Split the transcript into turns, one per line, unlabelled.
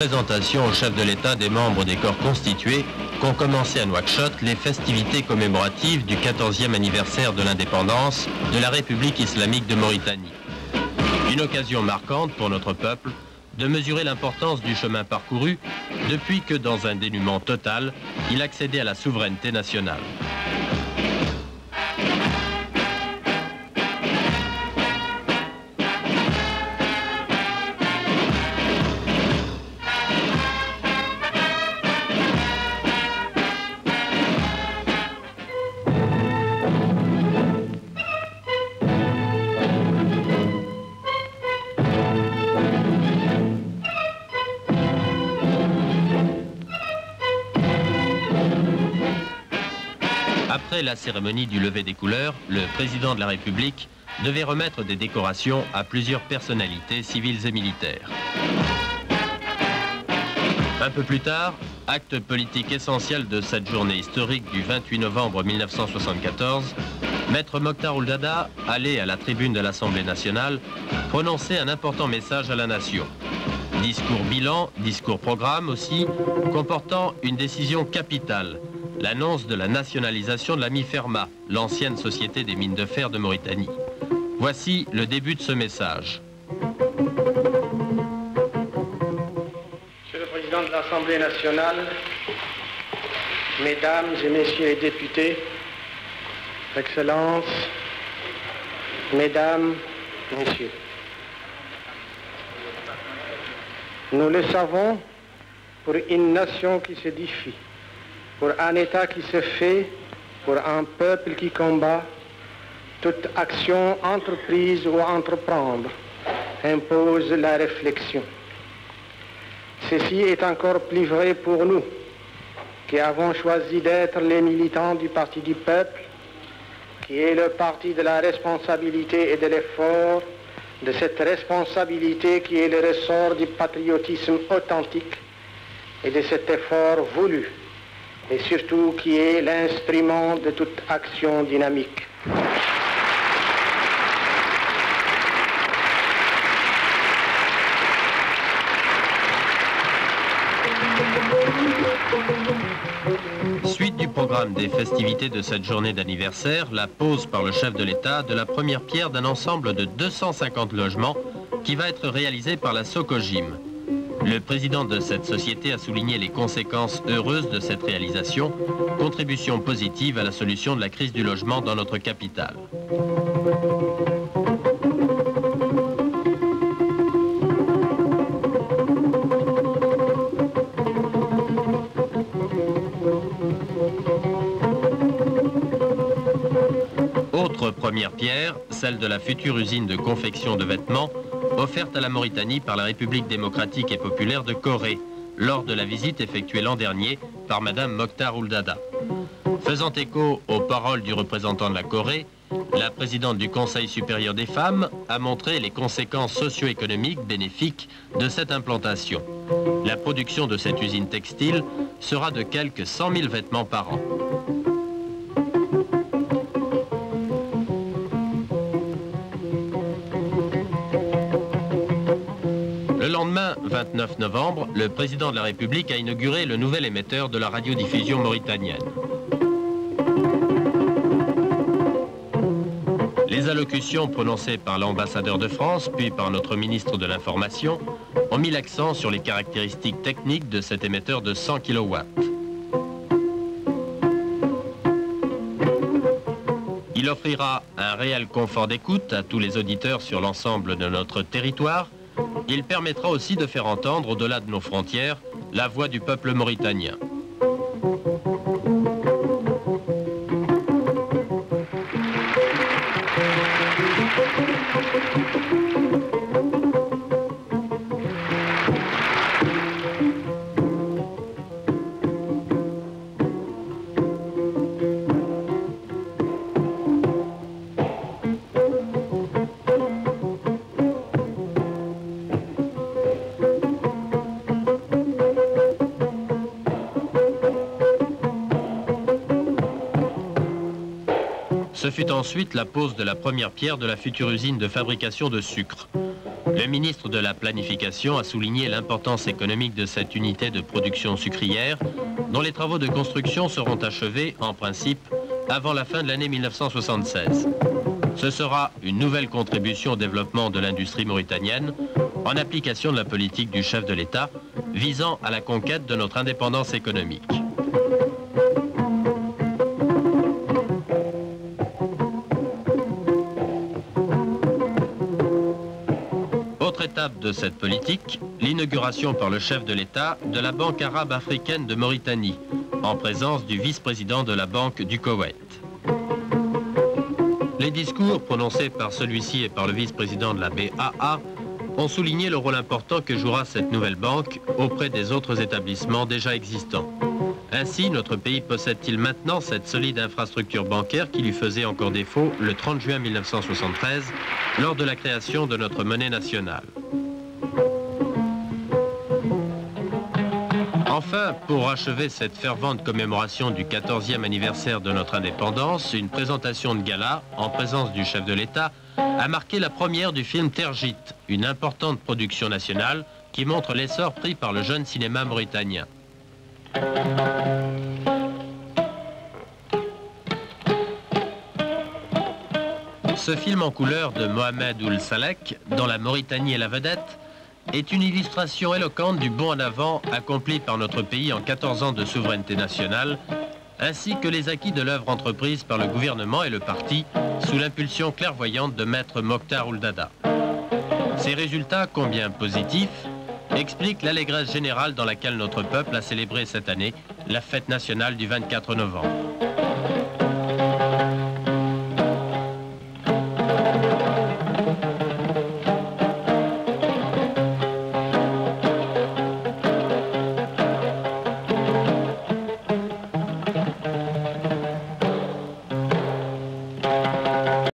Présentation au chef de l'État des membres des corps constitués qu'ont commencé à Nouakchott les festivités commémoratives du 14e anniversaire de l'indépendance de la République islamique de Mauritanie. Une occasion marquante pour notre peuple de mesurer l'importance du chemin parcouru depuis que, dans un dénuement total, il accédait à la souveraineté nationale. Après la cérémonie du lever des couleurs, le président de la République devait remettre des décorations à plusieurs personnalités civiles et militaires. Un peu plus tard, acte politique essentiel de cette journée historique du 28 novembre 1974, Maître Mokhtar Ould Daddah allait à la tribune de l'Assemblée nationale prononcer un important message à la nation. Discours bilan, discours programme aussi, comportant une décision capitale, l'annonce de la nationalisation de la MIFERMA, l'ancienne société des mines de fer de Mauritanie. Voici le début de ce message.
Monsieur le Président de l'Assemblée nationale, Mesdames et Messieurs les députés, Excellences, Mesdames, Messieurs, nous le savons, pour une nation qui se défie, pour un État qui se fait, pour un peuple qui combat, toute action entreprise ou entreprendre impose la réflexion. Ceci est encore plus vrai pour nous, qui avons choisi d'être les militants du Parti du peuple, qui est le parti de la responsabilité et de l'effort, de cette responsabilité qui est le ressort du patriotisme authentique et de cet effort voulu, et surtout qui est l'instrument de toute action dynamique.
Suite du programme des festivités de cette journée d'anniversaire, la pose par le chef de l'État de la première pierre d'un ensemble de 250 logements qui va être réalisé par la Socogim. Le président de cette société a souligné les conséquences heureuses de cette réalisation, contribution positive à la solution de la crise du logement dans notre capitale. Autre première pierre, celle de la future usine de confection de vêtements offerte à la Mauritanie par la République démocratique et populaire de Corée, lors de la visite effectuée l'an dernier par Madame Mokhtar Ould Daddah. Faisant écho aux paroles du représentant de la Corée, la présidente du Conseil supérieur des femmes a montré les conséquences socio-économiques bénéfiques de cette implantation. La production de cette usine textile sera de quelques 100 000 vêtements par an. Le lendemain, 29 novembre, le président de la République a inauguré le nouvel émetteur de la radiodiffusion mauritanienne. Les allocutions prononcées par l'ambassadeur de France, puis par notre ministre de l'Information, ont mis l'accent sur les caractéristiques techniques de cet émetteur de 100 kW. Il offrira un réel confort d'écoute à tous les auditeurs sur l'ensemble de notre territoire. Il permettra aussi de faire entendre, au-delà de nos frontières, la voix du peuple mauritanien. Ce fut ensuite la pose de la première pierre de la future usine de fabrication de sucre. Le ministre de la Planification a souligné l'importance économique de cette unité de production sucrière, dont les travaux de construction seront achevés, en principe, avant la fin de l'année 1976. Ce sera une nouvelle contribution au développement de l'industrie mauritanienne, en application de la politique du chef de l'État, visant à la conquête de notre indépendance économique. Autre étape de cette politique, l'inauguration par le chef de l'État de la Banque arabe africaine de Mauritanie, en présence du vice-président de la Banque du Koweït. Les discours prononcés par celui-ci et par le vice-président de la BAA ont souligné le rôle important que jouera cette nouvelle banque auprès des autres établissements déjà existants. Ainsi, notre pays possède-t-il maintenant cette solide infrastructure bancaire qui lui faisait encore défaut le 30 juin 1973 lors de la création de notre monnaie nationale. Enfin, pour achever cette fervente commémoration du 14e anniversaire de notre indépendance, une présentation de gala, en présence du chef de l'État, a marqué la première du film Tergit, une importante production nationale qui montre l'essor pris par le jeune cinéma mauritanien. Ce film en couleur de Mohamed Ould Salek, dont la Mauritanie est la vedette, est une illustration éloquente du bond en avant accompli par notre pays en 14 ans de souveraineté nationale, ainsi que les acquis de l'œuvre entreprise par le gouvernement et le parti sous l'impulsion clairvoyante de Maître Mokhtar Ould Daddah. Ces résultats, combien positifs, expliquent l'allégresse générale dans laquelle notre peuple a célébré cette année la fête nationale du 24 novembre.